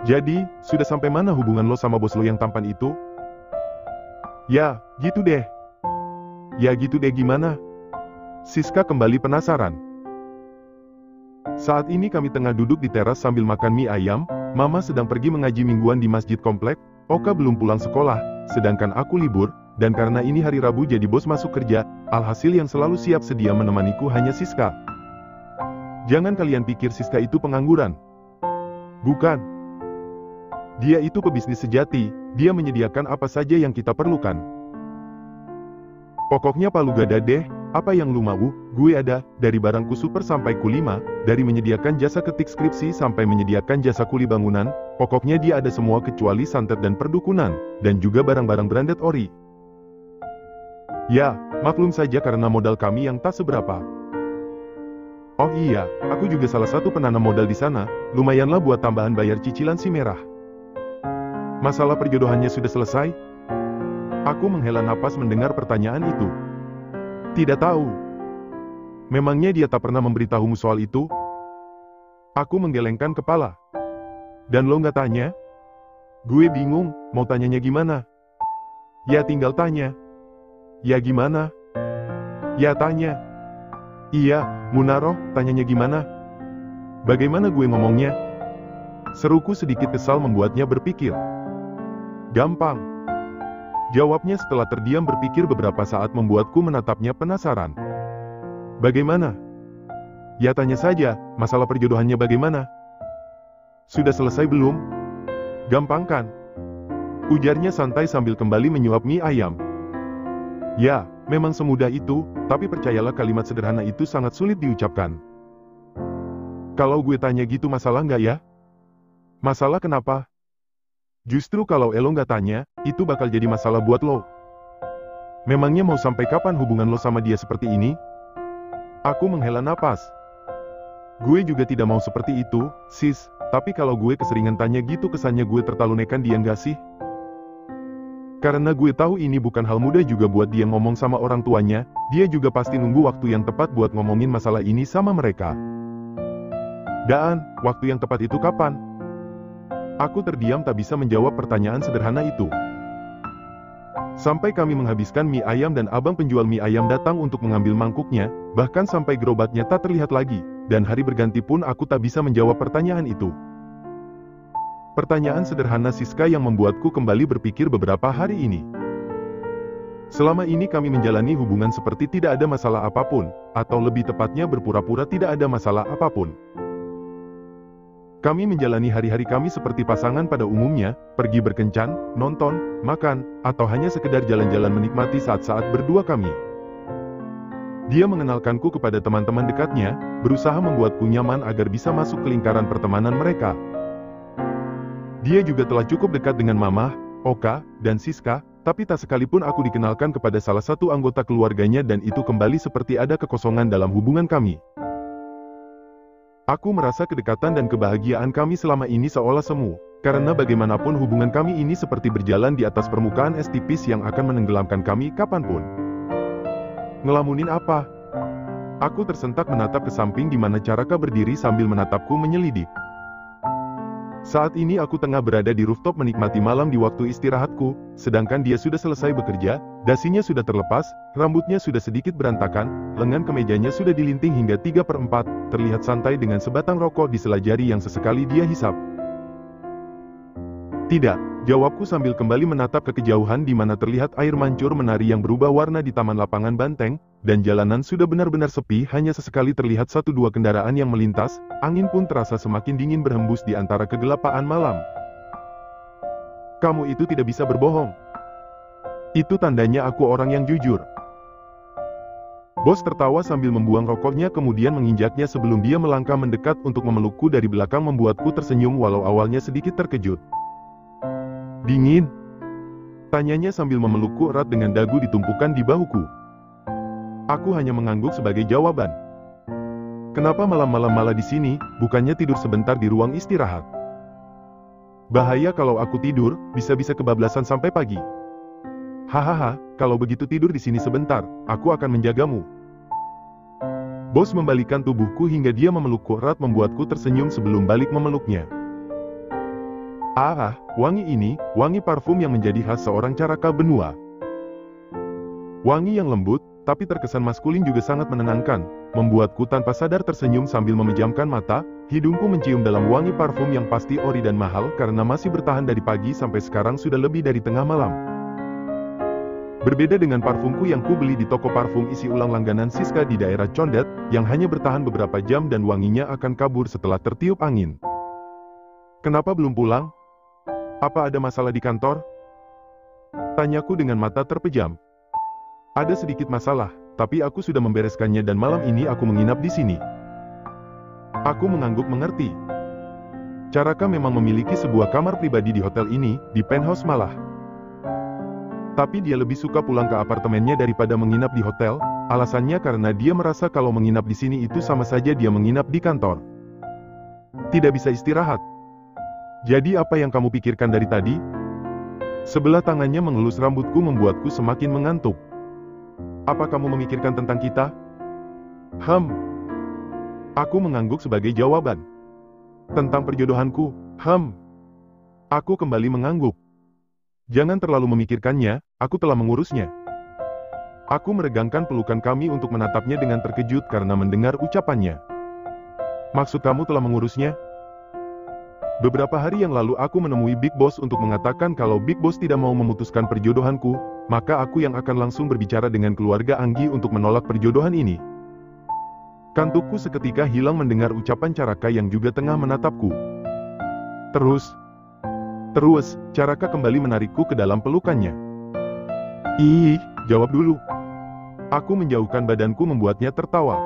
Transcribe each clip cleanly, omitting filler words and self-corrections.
Jadi, sudah sampai mana hubungan lo sama bos lo yang tampan itu? Ya, gitu deh. Ya gitu deh gimana? Siska kembali penasaran. Saat ini kami tengah duduk di teras sambil makan mie ayam, Mama sedang pergi mengaji mingguan di masjid komplek, Oka belum pulang sekolah, sedangkan aku libur, dan karena ini hari Rabu jadi bos masuk kerja, alhasil yang selalu siap sedia menemaniku hanya Siska. Jangan kalian pikir Siska itu pengangguran. Bukan. Dia itu pebisnis sejati, dia menyediakan apa saja yang kita perlukan. Pokoknya palu gada deh, apa yang lu mau, gue ada, dari barangku super sampai kulima, dari menyediakan jasa ketik skripsi sampai menyediakan jasa kuli bangunan, pokoknya dia ada semua kecuali santet dan perdukunan, dan juga barang-barang branded ori. Ya, maklum saja karena modal kami yang tak seberapa. Oh iya, aku juga salah satu penanam modal di sana, lumayanlah buat tambahan bayar cicilan si merah. Masalah perjodohannya sudah selesai? Aku menghela napas mendengar pertanyaan itu. Tidak tahu. Memangnya dia tak pernah memberitahumu soal itu? Aku menggelengkan kepala. Dan lo nggak tanya? Gue bingung, mau tanyanya gimana? Ya tinggal tanya. Ya gimana? Ya tanya. Iya, Munaroh, tanyanya gimana? Bagaimana gue ngomongnya? Seruku sedikit kesal membuatnya berpikir. Gampang. Jawabnya setelah terdiam berpikir beberapa saat membuatku menatapnya penasaran. Bagaimana? Ya tanya saja, masalah perjodohannya bagaimana? Sudah selesai belum? Gampang kan? Ujarnya santai sambil kembali menyuap mie ayam. Ya, memang semudah itu, tapi percayalah kalimat sederhana itu sangat sulit diucapkan. Kalau gue tanya gitu masalah nggak ya? Masalah kenapa? Justru kalau Elo nggak tanya, itu bakal jadi masalah buat lo. Memangnya mau sampai kapan hubungan lo sama dia seperti ini? Aku menghela napas. Gue juga tidak mau seperti itu, sis, tapi kalau gue keseringan tanya gitu kesannya gue tertalunekan dia nggak sih? Karena gue tahu ini bukan hal mudah juga buat dia ngomong sama orang tuanya, dia juga pasti nunggu waktu yang tepat buat ngomongin masalah ini sama mereka. Dan, waktu yang tepat itu kapan? Aku terdiam tak bisa menjawab pertanyaan sederhana itu. Sampai kami menghabiskan mie ayam dan abang penjual mie ayam datang untuk mengambil mangkuknya, bahkan sampai gerobaknya tak terlihat lagi, dan hari berganti pun aku tak bisa menjawab pertanyaan itu. Pertanyaan sederhana Siska yang membuatku kembali berpikir beberapa hari ini. Selama ini kami menjalani hubungan seperti tidak ada masalah apapun, atau lebih tepatnya berpura-pura tidak ada masalah apapun. Kami menjalani hari-hari kami seperti pasangan pada umumnya, pergi berkencan, nonton, makan, atau hanya sekedar jalan-jalan menikmati saat-saat berdua kami. Dia mengenalkanku kepada teman-teman dekatnya, berusaha membuatku nyaman agar bisa masuk ke lingkaran pertemanan mereka. Dia juga telah cukup dekat dengan Mama, Oka, dan Siska, tapi tak sekalipun aku dikenalkan kepada salah satu anggota keluarganya dan itu kembali seperti ada kekosongan dalam hubungan kami. Aku merasa kedekatan dan kebahagiaan kami selama ini seolah semu, karena bagaimanapun hubungan kami ini seperti berjalan di atas permukaan es tipis yang akan menenggelamkan kami kapanpun. Ngelamunin apa? Aku tersentak menatap ke samping di mana Caraka berdiri sambil menatapku menyelidik. Saat ini aku tengah berada di rooftop menikmati malam di waktu istirahatku, sedangkan dia sudah selesai bekerja, dasinya sudah terlepas, rambutnya sudah sedikit berantakan, lengan kemejanya sudah dilinting hingga 3/4, terlihat santai dengan sebatang rokok di sela jari yang sesekali dia hisap. Tidak, jawabku sambil kembali menatap ke kejauhan di mana terlihat air mancur menari yang berubah warna di taman lapangan banteng, dan jalanan sudah benar-benar sepi, hanya sesekali terlihat 1-2 kendaraan yang melintas, angin pun terasa semakin dingin berhembus di antara kegelapan malam. Kamu itu tidak bisa berbohong. Itu tandanya aku orang yang jujur. Bos tertawa sambil membuang rokoknya kemudian menginjaknya sebelum dia melangkah mendekat untuk memelukku dari belakang membuatku tersenyum walau awalnya sedikit terkejut. Dingin? Tanyanya sambil memelukku erat dengan dagu ditumpukan di bahuku. Aku hanya mengangguk sebagai jawaban. Kenapa malam-malam malah di sini, bukannya tidur sebentar di ruang istirahat? Bahaya kalau aku tidur, bisa-bisa kebablasan sampai pagi. Hahaha, kalau begitu tidur di sini sebentar, aku akan menjagamu. Bos membalikan tubuhku hingga dia memelukku erat membuatku tersenyum sebelum balik memeluknya. Wangi ini, wangi parfum yang menjadi khas seorang Caraka benua. Wangi yang lembut, tapi terkesan maskulin juga sangat menenangkan, membuatku tanpa sadar tersenyum sambil memejamkan mata. Hidungku mencium dalam wangi parfum yang pasti ori dan mahal karena masih bertahan dari pagi sampai sekarang sudah lebih dari tengah malam. Berbeda dengan parfumku yang kubeli di toko parfum isi ulang langganan Siska di daerah Condet, yang hanya bertahan beberapa jam dan wanginya akan kabur setelah tertiup angin. Kenapa belum pulang? Apa ada masalah di kantor? Tanyaku dengan mata terpejam. Ada sedikit masalah, tapi aku sudah membereskannya dan malam ini aku menginap di sini. Aku mengangguk mengerti. Caraka memang memiliki sebuah kamar pribadi di hotel ini, di penthouse malah. Tapi dia lebih suka pulang ke apartemennya daripada menginap di hotel, alasannya karena dia merasa kalau menginap di sini itu sama saja dia menginap di kantor. Tidak bisa istirahat. Jadi apa yang kamu pikirkan dari tadi? Sebelah tangannya mengelus rambutku membuatku semakin mengantuk. Apa kamu memikirkan tentang kita? Aku mengangguk sebagai jawaban. Tentang perjodohanku, Aku kembali mengangguk. Jangan terlalu memikirkannya, aku telah mengurusnya. Aku meregangkan pelukan kami untuk menatapnya dengan terkejut karena mendengar ucapannya. Maksud kamu telah mengurusnya? Beberapa hari yang lalu aku menemui Big Boss untuk mengatakan kalau Big Boss tidak mau memutuskan perjodohanku, maka aku yang akan langsung berbicara dengan keluarga Anggi untuk menolak perjodohan ini. Kantukku seketika hilang mendengar ucapan Caraka yang juga tengah menatapku. Terus, Caraka kembali menarikku ke dalam pelukannya. Jawab dulu. Aku menjauhkan badanku membuatnya tertawa.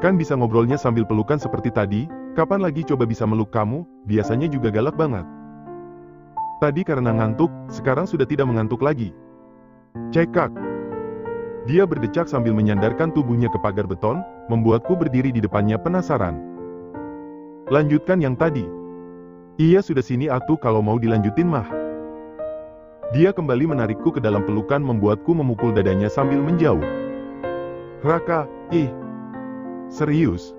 Kan bisa ngobrolnya sambil pelukan seperti tadi, kapan lagi coba bisa meluk kamu, biasanya juga galak banget. Tadi karena ngantuk, sekarang sudah tidak mengantuk lagi. Cekak. Dia berdecak sambil menyandarkan tubuhnya ke pagar beton, membuatku berdiri di depannya penasaran. Lanjutkan yang tadi. Iya sudah sini atuh kalau mau dilanjutin mah. Dia kembali menarikku ke dalam pelukan membuatku memukul dadanya sambil menjauh. Raka, serius?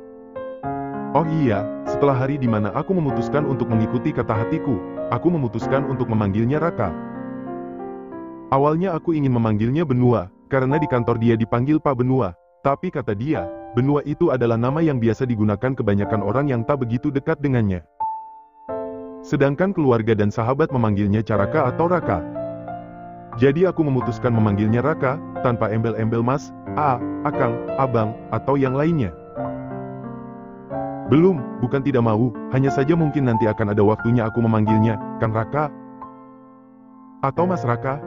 Oh iya, setelah hari di mana aku memutuskan untuk mengikuti kata hatiku, aku memutuskan untuk memanggilnya Raka. Awalnya aku ingin memanggilnya Benua, karena di kantor dia dipanggil Pak Benua, tapi kata dia, Benua itu adalah nama yang biasa digunakan kebanyakan orang yang tak begitu dekat dengannya. Sedangkan keluarga dan sahabat memanggilnya Caraka atau Raka. Jadi aku memutuskan memanggilnya Raka, tanpa embel-embel mas, akang, abang, atau yang lainnya. Bukan tidak mau, hanya saja mungkin nanti akan ada waktunya aku memanggilnya, Kang Raka. Atau Mas Raka.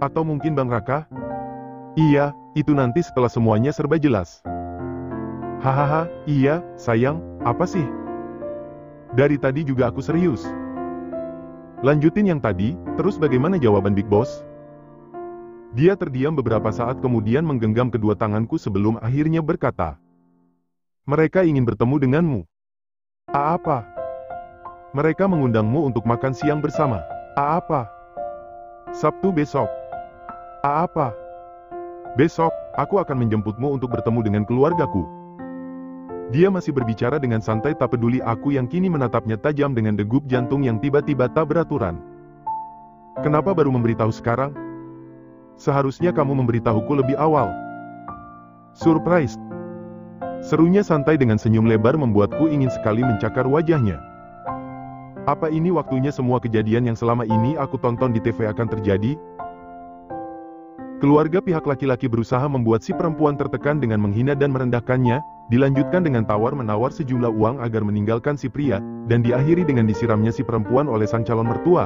Atau mungkin Bang Raka. Iya, itu nanti setelah semuanya serba jelas. Hahaha, iya, sayang, apa sih? Dari tadi juga aku serius. Lanjutin yang tadi, terus bagaimana jawaban Big Boss? Dia terdiam beberapa saat kemudian menggenggam kedua tanganku sebelum akhirnya berkata. Mereka ingin bertemu denganmu. Apa? Mereka mengundangmu untuk makan siang bersama. Apa? Sabtu besok. Apa? Besok, aku akan menjemputmu untuk bertemu dengan keluargaku. Dia masih berbicara dengan santai tak peduli aku yang kini menatapnya tajam dengan degup jantung yang tiba-tiba tak beraturan. Kenapa baru memberitahu sekarang? Seharusnya kamu memberitahuku lebih awal. Surprise. Serunya santai dengan senyum lebar membuatku ingin sekali mencakar wajahnya. Apa ini waktunya semua kejadian yang selama ini aku tonton di TV akan terjadi? Keluarga pihak laki-laki berusaha membuat si perempuan tertekan dengan menghina dan merendahkannya, dilanjutkan dengan tawar-menawar sejumlah uang agar meninggalkan si pria, dan diakhiri dengan disiramnya si perempuan oleh sang calon mertua.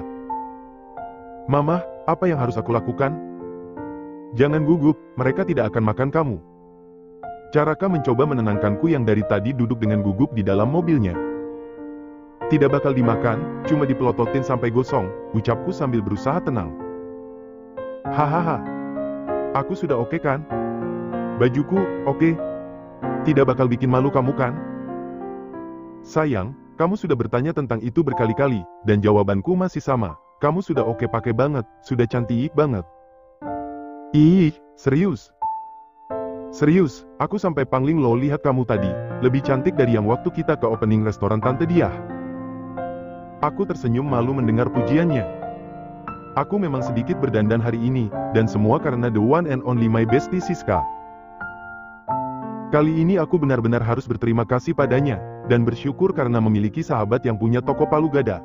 Mamah, apa yang harus aku lakukan? Jangan gugup, mereka tidak akan makan kamu. Caraka mencoba menenangkanku yang dari tadi duduk dengan gugup di dalam mobilnya. Tidak bakal dimakan, cuma dipelototin sampai gosong, ucapku sambil berusaha tenang. Hahaha. Aku sudah oke kan? Bajuku, oke. Tidak bakal bikin malu kamu kan? Sayang, kamu sudah bertanya tentang itu berkali-kali, dan jawabanku masih sama. Kamu sudah oke pakai banget, sudah cantik banget. Serius? Serius, aku sampai pangling loh lihat kamu tadi, lebih cantik dari yang waktu kita ke opening restoran Tante Diah. Aku tersenyum malu mendengar pujiannya. Aku memang sedikit berdandan hari ini, dan semua karena the one and only my bestie Siska. Kali ini aku benar-benar harus berterima kasih padanya, dan bersyukur karena memiliki sahabat yang punya toko palu gada.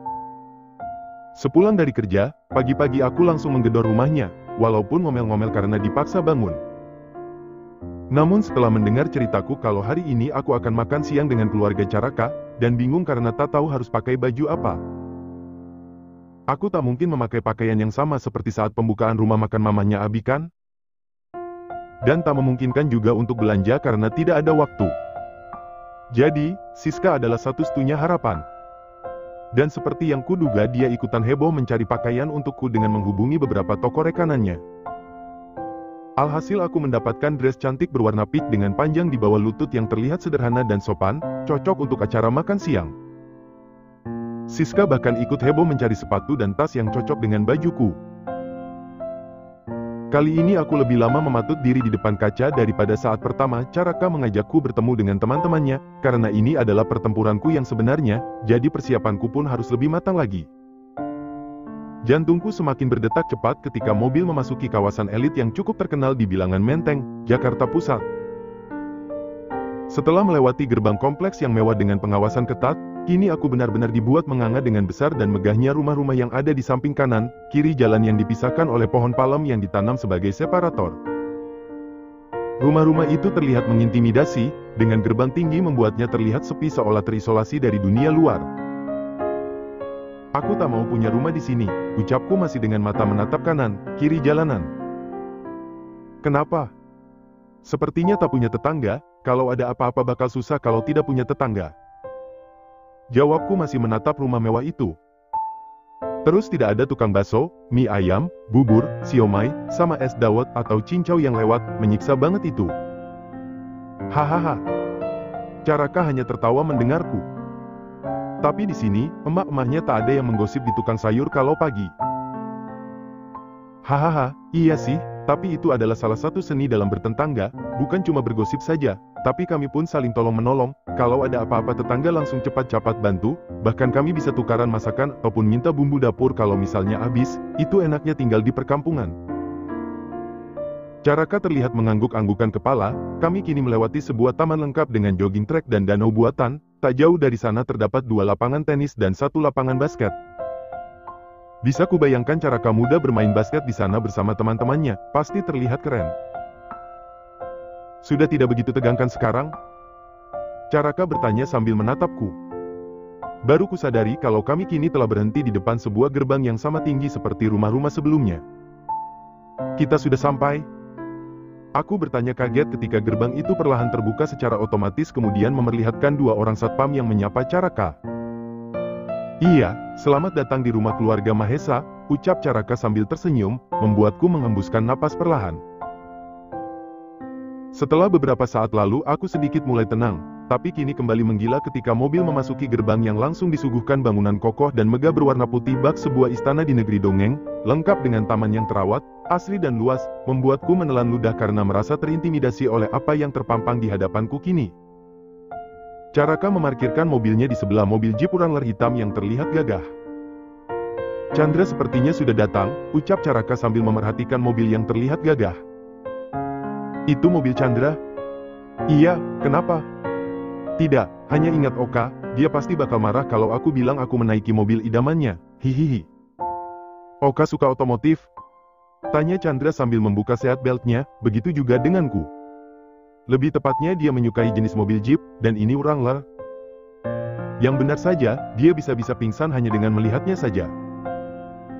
Sepulang dari kerja, pagi-pagi aku langsung menggedor rumahnya, walaupun ngomel-ngomel karena dipaksa bangun. Namun setelah mendengar ceritaku kalau hari ini aku akan makan siang dengan keluarga Caraka, dan bingung karena tak tahu harus pakai baju apa. Aku tak mungkin memakai pakaian yang sama seperti saat pembukaan rumah makan mamanya Abi kan? Dan tak memungkinkan juga untuk belanja karena tidak ada waktu. Jadi, Siska adalah satu-satunya harapan. Dan seperti yang kuduga dia ikutan heboh mencari pakaian untukku dengan menghubungi beberapa toko rekanannya. Alhasil aku mendapatkan dress cantik berwarna peach dengan panjang di bawah lutut yang terlihat sederhana dan sopan, cocok untuk acara makan siang. Siska bahkan ikut heboh mencari sepatu dan tas yang cocok dengan bajuku. Kali ini aku lebih lama mematut diri di depan kaca daripada saat pertama Caraka mengajakku bertemu dengan teman-temannya, karena ini adalah pertempuranku yang sebenarnya, jadi persiapanku pun harus lebih matang lagi. Jantungku semakin berdetak cepat ketika mobil memasuki kawasan elit yang cukup terkenal di bilangan Menteng, Jakarta Pusat. Setelah melewati gerbang kompleks yang mewah dengan pengawasan ketat, kini aku benar-benar dibuat menganga dengan besar dan megahnya rumah-rumah yang ada di samping kanan, kiri jalan yang dipisahkan oleh pohon palem yang ditanam sebagai separator. Rumah-rumah itu terlihat mengintimidasi, dengan gerbang tinggi membuatnya terlihat sepi seolah terisolasi dari dunia luar. Aku tak mau punya rumah di sini, ucapku masih dengan mata menatap kanan, kiri jalanan. Kenapa? Sepertinya tak punya tetangga, kalau ada apa-apa bakal susah kalau tidak punya tetangga. Jawabku masih menatap rumah mewah itu. Terus tidak ada tukang bakso, mie ayam, bubur, siomay, sama es dawet atau cincau yang lewat, menyiksa banget itu. Hahaha. Caraka hanya tertawa mendengarku. Tapi di sini, emak-emaknya tak ada yang menggosip di tukang sayur kalau pagi. Hahaha, iya sih, tapi itu adalah salah satu seni dalam bertetangga, bukan cuma bergosip saja, tapi kami pun saling tolong-menolong, kalau ada apa-apa tetangga langsung cepat-cepat bantu, bahkan kami bisa tukaran masakan ataupun minta bumbu dapur kalau misalnya habis, itu enaknya tinggal di perkampungan. Caraka terlihat mengangguk-anggukan kepala, kami kini melewati sebuah taman lengkap dengan jogging track dan danau buatan, tak jauh dari sana terdapat 2 lapangan tenis dan 1 lapangan basket. Bisa kubayangkan Caraka muda bermain basket di sana bersama teman-temannya, pasti terlihat keren. Sudah tidak begitu tegangkan sekarang? Caraka bertanya sambil menatapku. Baru kusadari kalau kami kini telah berhenti di depan sebuah gerbang yang sama tinggi seperti rumah-rumah sebelumnya. Kita sudah sampai? Aku bertanya kaget ketika gerbang itu perlahan terbuka secara otomatis kemudian memerlihatkan 2 orang satpam yang menyapa Caraka. Iya, selamat datang di rumah keluarga Mahesa, ucap Caraka sambil tersenyum, membuatku menghembuskan napas perlahan. Setelah beberapa saat lalu aku sedikit mulai tenang, tapi kini kembali menggila ketika mobil memasuki gerbang yang langsung disuguhkan bangunan kokoh dan megah berwarna putih bak sebuah istana di negeri dongeng, lengkap dengan taman yang terawat, asri dan luas, membuatku menelan ludah karena merasa terintimidasi oleh apa yang terpampang di hadapanku kini. Caraka memarkirkan mobilnya di sebelah mobil Jeep Wrangler hitam yang terlihat gagah. Chandra sepertinya sudah datang, ucap Caraka sambil memerhatikan mobil yang terlihat gagah. Itu mobil Chandra? Iya, kenapa? Tidak, hanya ingat Oka, dia pasti bakal marah kalau aku bilang aku menaiki mobil idamannya, hihihi. Oka suka otomotif? Tanya Chandra sambil membuka seat beltnya, begitu juga denganku. Lebih tepatnya dia menyukai jenis mobil Jeep, dan ini Wrangler. Yang benar saja, dia bisa-bisa pingsan hanya dengan melihatnya saja.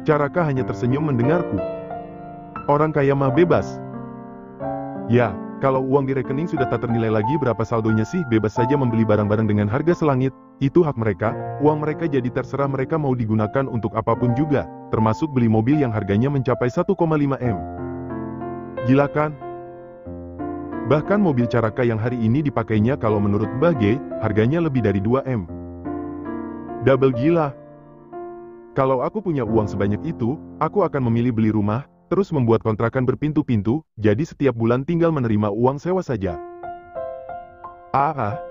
Caraka hanya tersenyum mendengarku. Orang kaya mah bebas. Ya, kalau uang di rekening sudah tak ternilai lagi berapa saldonya sih bebas saja membeli barang-barang dengan harga selangit, itu hak mereka, uang mereka jadi terserah mereka mau digunakan untuk apapun juga, termasuk beli mobil yang harganya mencapai 1,5 M. Gila kan? Bahkan mobil Caraka yang hari ini dipakainya kalau menurut Mbah G, harganya lebih dari 2 M. Double gila. Kalau aku punya uang sebanyak itu, aku akan memilih beli rumah, terus membuat kontrakan berpintu-pintu, jadi setiap bulan tinggal menerima uang sewa saja.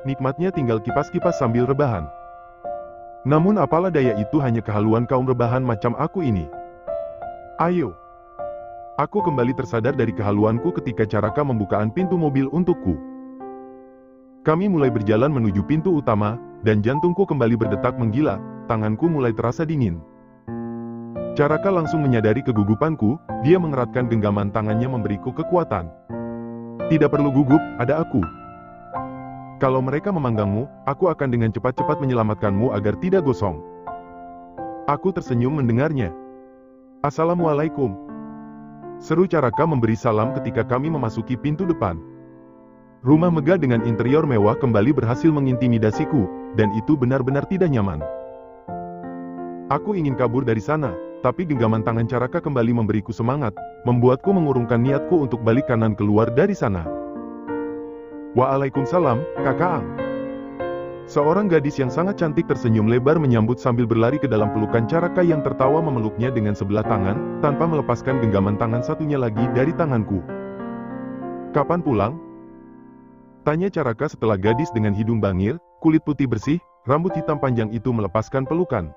Nikmatnya tinggal kipas-kipas sambil rebahan. Namun apalah daya, itu hanya kehaluan kaum rebahan macam aku ini. Ayo. Aku kembali tersadar dari kehaluanku ketika Caraka membukaan pintu mobil untukku. Kami mulai berjalan menuju pintu utama, dan jantungku kembali berdetak menggila, tanganku mulai terasa dingin. Caraka langsung menyadari kegugupanku, dia mengeratkan genggaman tangannya memberiku kekuatan. Tidak perlu gugup, ada aku. Kalau mereka memanggangmu, aku akan dengan cepat-cepat menyelamatkanmu agar tidak gosong. Aku tersenyum mendengarnya. Assalamualaikum. Seru Caraka memberi salam ketika kami memasuki pintu depan. Rumah megah dengan interior mewah kembali berhasil mengintimidasiku, dan itu benar-benar tidak nyaman. Aku ingin kabur dari sana, tapi genggaman tangan Caraka kembali memberiku semangat, membuatku mengurungkan niatku untuk balik kanan keluar dari sana. Waalaikumsalam, Kakak Ang. Seorang gadis yang sangat cantik tersenyum lebar menyambut sambil berlari ke dalam pelukan Caraka yang tertawa memeluknya dengan sebelah tangan, tanpa melepaskan genggaman tangan satunya lagi dari tanganku. Kapan pulang? Tanya Caraka setelah gadis dengan hidung bangir, kulit putih bersih, rambut hitam panjang itu melepaskan pelukan.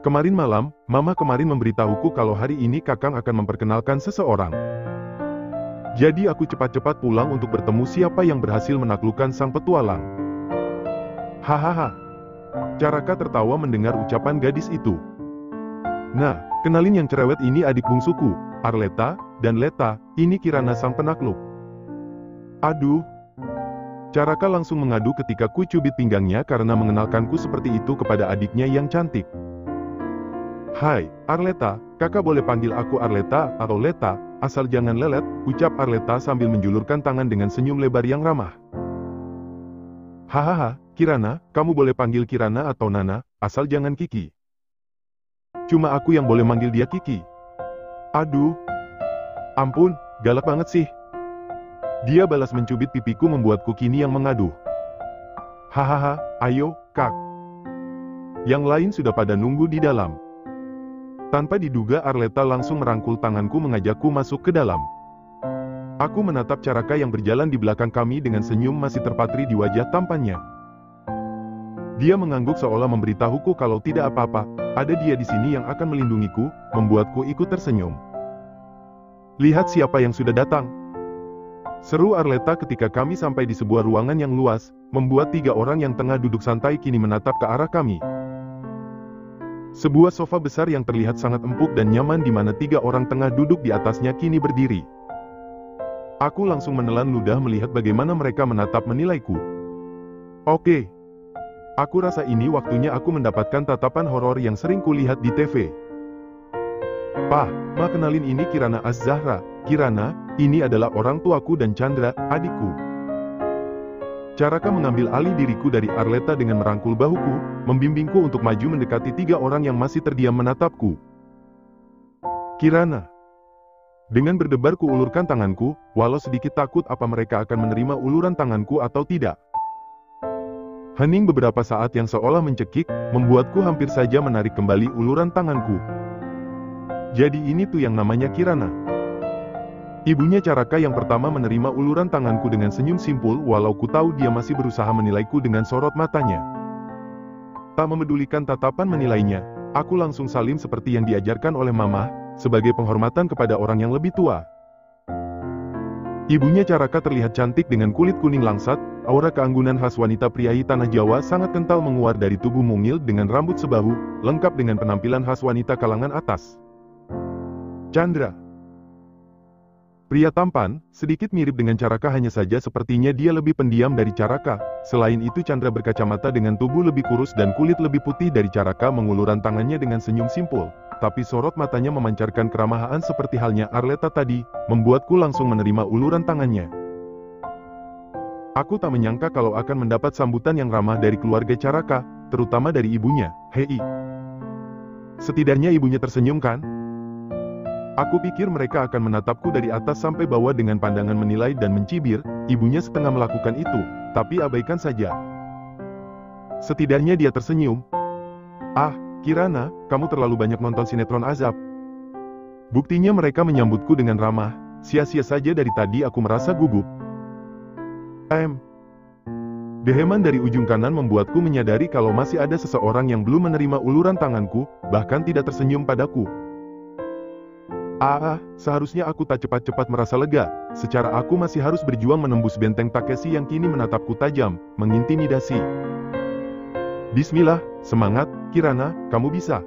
Kemarin malam, Mama kemarin memberitahuku kalau hari ini Kakang akan memperkenalkan seseorang. Jadi aku cepat-cepat pulang untuk bertemu siapa yang berhasil menaklukkan sang petualang. Hahaha. Caraka tertawa mendengar ucapan gadis itu. Nah, kenalin yang cerewet ini adik bungsuku, Arleta, dan Leta, ini Kirana sang penakluk. Aduh. Caraka langsung mengadu ketika ku cubit pinggangnya karena mengenalkanku seperti itu kepada adiknya yang cantik. Hai, Arleta, kakak boleh panggil aku Arleta atau Leta, asal jangan lelet, ucap Arleta sambil menjulurkan tangan dengan senyum lebar yang ramah. Hahaha, Kirana, kamu boleh panggil Kirana atau Nana, asal jangan Kiki. Cuma aku yang boleh manggil dia Kiki. Aduh. Ampun, galak banget sih. Dia balas mencubit pipiku membuatku kini yang mengaduh. Hahaha, ayo, Kak. Yang lain sudah pada nunggu di dalam. Tanpa diduga Arleta langsung merangkul tanganku mengajakku masuk ke dalam. Aku menatap Caraka yang berjalan di belakang kami dengan senyum masih terpatri di wajah tampannya. Dia mengangguk seolah memberitahuku kalau tidak apa-apa, ada dia di sini yang akan melindungiku, membuatku ikut tersenyum. Lihat siapa yang sudah datang. Seru Arleta ketika kami sampai di sebuah ruangan yang luas, membuat 3 orang yang tengah duduk santai kini menatap ke arah kami. Sebuah sofa besar yang terlihat sangat empuk dan nyaman di mana 3 orang tengah duduk di atasnya kini berdiri. Aku langsung menelan ludah melihat bagaimana mereka menilaiku. Oke. Aku rasa ini waktunya aku mendapatkan tatapan horor yang sering kulihat di TV. Pah, Ma kenalin ini Kirana Az-Zahra. Kirana, ini adalah orang tuaku dan Chandra, adikku. Caraka mengambil alih diriku dari Arleta dengan merangkul bahuku, membimbingku untuk maju mendekati 3 orang yang masih terdiam menatapku. Kirana. Dengan berdebar kuulurkan tanganku, walau sedikit takut apa mereka akan menerima uluran tanganku atau tidak. Hening beberapa saat yang seolah mencekik, membuatku hampir saja menarik kembali uluran tanganku. Jadi ini tuh yang namanya Kirana. Ibunya Caraka yang pertama menerima uluran tanganku dengan senyum simpul walau ku tahu dia masih berusaha menilaiku dengan sorot matanya. Tak memedulikan tatapan menilainya, aku langsung salim seperti yang diajarkan oleh Mama, sebagai penghormatan kepada orang yang lebih tua. Ibunya Caraka terlihat cantik dengan kulit kuning langsat, aura keanggunan khas wanita priayi tanah Jawa sangat kental menguar dari tubuh mungil dengan rambut sebahu, lengkap dengan penampilan khas wanita kalangan atas. Chandra. Pria tampan, sedikit mirip dengan Caraka hanya saja sepertinya dia lebih pendiam dari Caraka. Selain itu Chandra berkacamata dengan tubuh lebih kurus dan kulit lebih putih dari Caraka mengulurkan tangannya dengan senyum simpul. Tapi sorot matanya memancarkan keramahan seperti halnya Arleta tadi, membuatku langsung menerima uluran tangannya. Aku tak menyangka kalau akan mendapat sambutan yang ramah dari keluarga Caraka, terutama dari ibunya, Hei. Setidaknya ibunya tersenyum kan? Aku pikir mereka akan menatapku dari atas sampai bawah dengan pandangan menilai dan mencibir, ibunya setengah melakukan itu, tapi abaikan saja. Setidaknya dia tersenyum. Ah, Kirana, kamu terlalu banyak nonton sinetron azab. Buktinya mereka menyambutku dengan ramah, sia-sia saja dari tadi aku merasa gugup. Deheman dari ujung kanan membuatku menyadari kalau masih ada seseorang yang belum menerima uluran tanganku, bahkan tidak tersenyum padaku. Seharusnya aku tak cepat-cepat merasa lega. Secara aku masih harus berjuang menembus benteng Takeshi yang kini menatapku tajam, mengintimidasi. Bismillah, semangat, Kirana, kamu bisa.